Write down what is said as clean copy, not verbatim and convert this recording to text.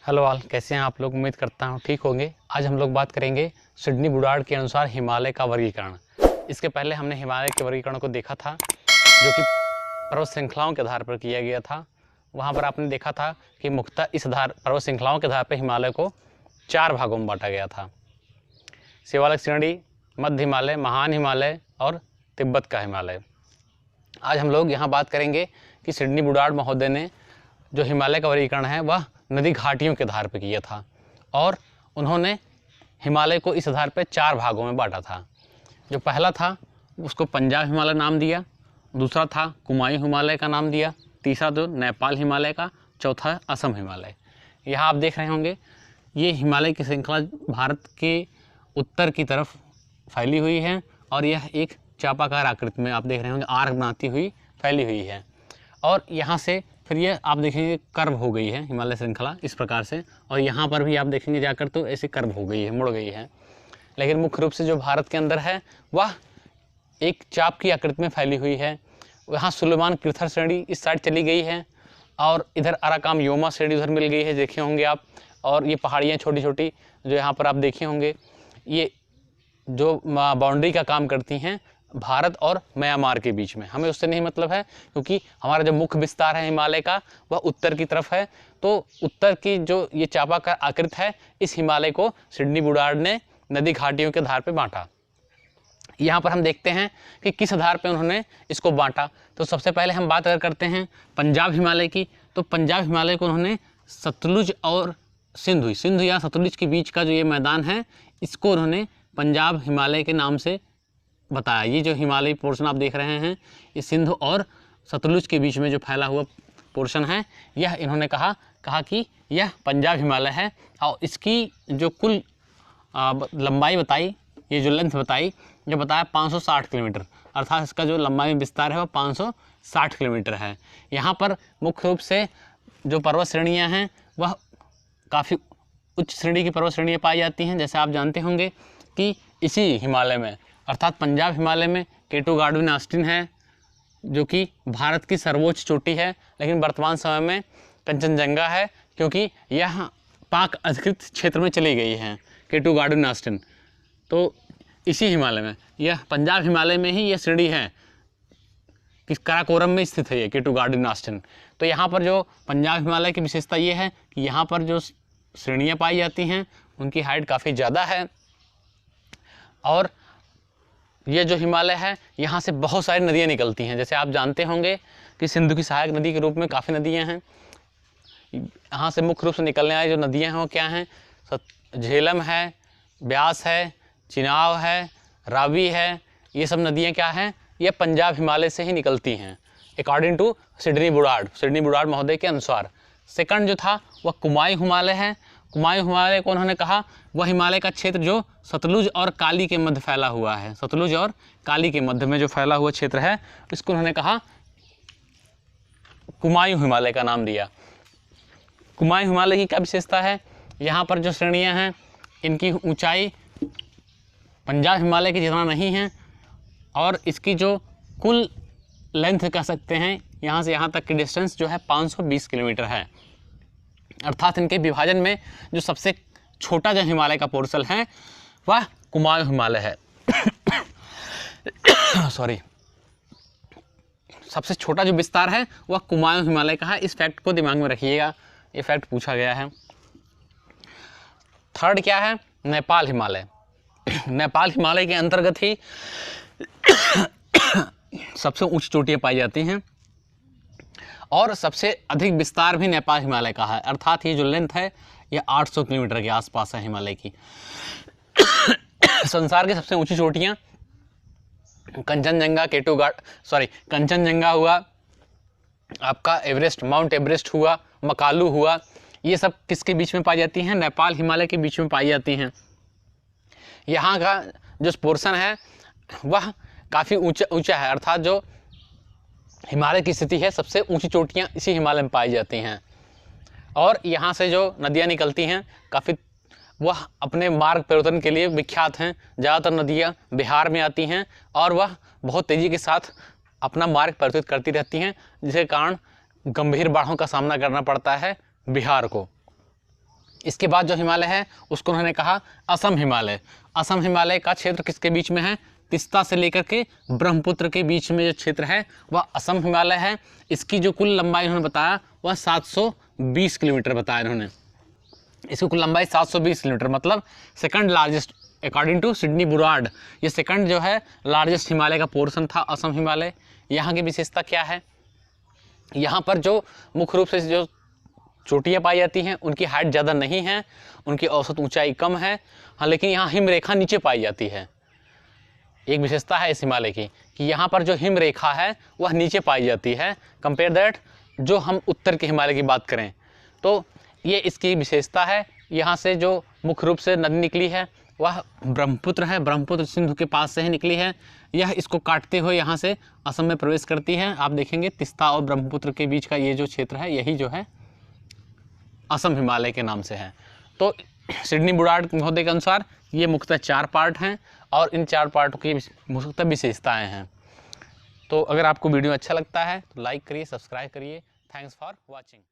Hello all, कैसे हैं आप लोग। उम्मीद करता हूँ ठीक होंगे। आज हम लोग बात करेंगे सिडनी बुडार्ड के अनुसार हिमालय का वर्गीकरण। इसके पहले हमने हिमालय के वर्गीकरण को देखा था, जो कि पर्वत श्रृंखलाओं के आधार पर किया गया था। वहाँ पर आपने देखा था कि मुख्यतः इस पर्वत श्रृंखलाओं के आधार पर हिमालय को 4 भागों में बांटा गया था: शिवालिक श्रेणी, मध्य हिमालय, महान हिमालय और तिब्बत का हिमालय। आज हम लोग यहाँ बात करेंगे कि सिडनी बुडार्ड महोदय ने जो हिमालय का वर्गीकरण है वह नदी घाटियों के आधार पर किया था, और उन्होंने हिमालय को इस आधार पर 4 भागों में बांटा था। जो पहला था उसको पंजाब हिमालय नाम दिया, दूसरा था कुमायूं हिमालय का नाम दिया, तीसरा जो नेपाल हिमालय का, चौथा असम हिमालय। यहाँ आप देख रहे होंगे ये हिमालय की श्रृंखला भारत के उत्तर की तरफ फैली हुई है, और यह एक चापाकार आकृति में आप देख रहे होंगे आर्क बनाती हुई फैली हुई है। और यहाँ से फिर ये आप देखेंगे कर्व हो गई है हिमालय श्रृंखला इस प्रकार से, और यहाँ पर भी आप देखेंगे जाकर तो ऐसे कर्व हो गई है, मुड़ गई है। लेकिन मुख्य रूप से जो भारत के अंदर है वह एक चाप की आकृति में फैली हुई है। वहाँ सुलेमान कृथर श्रेणी इस साइड चली गई है, और इधर अराकाम योमा श्रेणी उधर मिल गई है, देखे होंगे आप। और ये पहाड़ियाँ छोटी छोटी जो यहाँ पर आप देखे होंगे, ये जो बाउंड्री का काम करती हैं भारत और म्यांमार के बीच में। हमें उससे नहीं मतलब है, क्योंकि हमारा जो मुख्य विस्तार है हिमालय का वह उत्तर की तरफ है। तो उत्तर की जो ये चापाकार आकृति है, इस हिमालय को सिडनी बुडार्ड ने नदी घाटियों के आधार पर बांटा। यहाँ पर हम देखते हैं कि किस आधार पर उन्होंने इसको बांटा। तो सबसे पहले हम बात करते हैं पंजाब हिमालय की। तो पंजाब हिमालय को उन्होंने सतलुज और सिंधु या सतलुज के बीच का जो ये मैदान है, इसको उन्होंने पंजाब हिमालय के नाम से बताया। ये जो हिमालयी पोर्शन आप देख रहे हैं, ये सिंधु और सतलुज के बीच में जो फैला हुआ पोर्शन है, यह इन्होंने कहा कि यह पंजाब हिमालय है। और इसकी जो कुल लंबाई बताई, ये जो लेंथ बताई, जो बताया 560 किलोमीटर, अर्थात इसका जो लंबाई में विस्तार है वह 560 किलोमीटर है। यहाँ पर मुख्य रूप से जो पर्वत श्रेणियाँ हैं वह काफ़ी उच्च श्रेणी की पर्वत श्रेणियाँ पाई जाती हैं। जैसे आप जानते होंगे कि इसी हिमालय में अर्थात पंजाब हिमालय में केटू गार्डविन ऑस्टिन है, जो कि भारत की सर्वोच्च चोटी है। लेकिन वर्तमान समय में कंचनजंगा है, क्योंकि यह पाक अधिकृत क्षेत्र में चली गई है केटू गार्डविन ऑस्टिन। तो इसी हिमालय में, यह पंजाब हिमालय में ही यह श्रेणी है कि काराकोरम में स्थित है ये केटू गार्डविन ऑस्टिन। तो यहाँ पर जो पंजाब हिमालय की विशेषता ये है कि यहाँ पर जो श्रेणियाँ पाई जाती हैं उनकी हाइट काफ़ी ज़्यादा है। और ये जो हिमालय है, यहाँ से बहुत सारी नदियाँ निकलती हैं। जैसे आप जानते होंगे कि सिंधु की सहायक नदी के रूप में काफ़ी नदियाँ हैं। यहाँ से मुख्य रूप से निकलने वाली जो नदियाँ हैं वो क्या हैं? झेलम है, ब्यास है, चिनाब है, रावी है। ये सब नदियाँ क्या हैं? ये पंजाब हिमालय से ही निकलती हैं, अकॉर्डिंग टू सिडनी बुडार्ड महोदय के अनुसार। सेकंड जो था वह कुमायूं हिमालय है। कुमायूं हिमालय को उन्होंने कहा वह हिमालय का क्षेत्र जो सतलुज और काली के मध्य फैला हुआ है। सतलुज और काली के मध्य में जो फैला हुआ क्षेत्र है, इसको उन्होंने कहा कुमायूं हिमालय का नाम दिया। कुमायूं हिमालय की क्या विशेषता है? यहाँ पर जो श्रेणियाँ हैं इनकी ऊंचाई पंजाब हिमालय की जितना नहीं है, और इसकी जो कुल लेंथ कह सकते हैं यहाँ से यहाँ तक की डिस्टेंस जो है 520 किलोमीटर है। अर्थात इनके विभाजन में जो सबसे छोटा जो हिमालय का पोर्शन है वह कुमायूं हिमालय है। सॉरी, सबसे छोटा जो विस्तार है वह कुमायूं हिमालय का है। इस फैक्ट को दिमाग में रखिएगा, ये फैक्ट पूछा गया है। थर्ड क्या है? नेपाल हिमालय। नेपाल हिमालय के अंतर्गत ही सबसे ऊंची चोटियाँ पाई जाती हैं, और सबसे अधिक विस्तार भी नेपाल हिमालय का है। अर्थात ये जो लेंथ है ये 800 किलोमीटर के आसपास है हिमालय की। संसार की सबसे ऊंची चोटियाँ कंचनजंगा, कंचनजंगा हुआ, आपका एवरेस्ट, माउंट एवरेस्ट हुआ, मकालू हुआ, ये सब किसके बीच में पाई जाती हैं? नेपाल हिमालय के बीच में पाई जाती हैं। यहाँ का जो पोर्शन है वह काफ़ी ऊंचा है, अर्थात जो हिमालय की स्थिति है सबसे ऊंची चोटियाँ इसी हिमालय में पाई जाती हैं। और यहाँ से जो नदियाँ निकलती हैं काफ़ी, वह अपने मार्ग परिवर्तन के लिए विख्यात हैं। ज़्यादातर नदियाँ बिहार में आती हैं, और वह बहुत तेज़ी के साथ अपना मार्ग परिवर्तित करती रहती हैं, जिसके कारण गंभीर बाढ़ों का सामना करना पड़ता है बिहार को। इसके बाद जो हिमालय है उसको उन्होंने कहा असम हिमालय। असम हिमालय का क्षेत्र किसके बीच में है? तीस्ता से लेकर के ब्रह्मपुत्र के बीच में जो क्षेत्र है वह असम हिमालय है। इसकी जो कुल लंबाई उन्होंने बताया वह 720 किलोमीटर बताया इन्होंने। इसकी कुल लंबाई 720 किलोमीटर, मतलब second largest according to Sidney Burrard. ये सेकंड जो है लार्जेस्ट हिमालय का पोर्शन था असम हिमालय। यहाँ की विशेषता क्या है? यहाँ पर जो मुख्य रूप से जो चोटियाँ पाई जाती हैं उनकी हाइट ज़्यादा नहीं है, उनकी औसत ऊंचाई कम है। हाँ, लेकिन यहाँ हिम रेखा नीचे पाई जाती है। एक विशेषता है इस हिमालय की कि यहाँ पर जो हिम रेखा है वह नीचे पाई जाती है, कंपेयर दैट जो हम उत्तर के हिमालय की बात करें तो ये इसकी विशेषता है। यहाँ से जो मुख्य रूप से नदी निकली है वह ब्रह्मपुत्र है, ब्रह्मपुत्र सिंधु के पास से ही निकली है। यह इसको काटते हुए यहाँ से असम में प्रवेश करती है। आप देखेंगे तीस्ता और ब्रह्मपुत्र के बीच का ये जो क्षेत्र है यही जो है असम हिमालय के नाम से है। तो सिडनी बुडार्ड महोदय के अनुसार ये मुख्यतः 4 पार्ट हैं और इन 4 पार्टों की मुख्यतः विशेषताएं हैं। तो अगर आपको वीडियो अच्छा लगता है तो लाइक करिए, सब्सक्राइब करिए। Thanks for watching.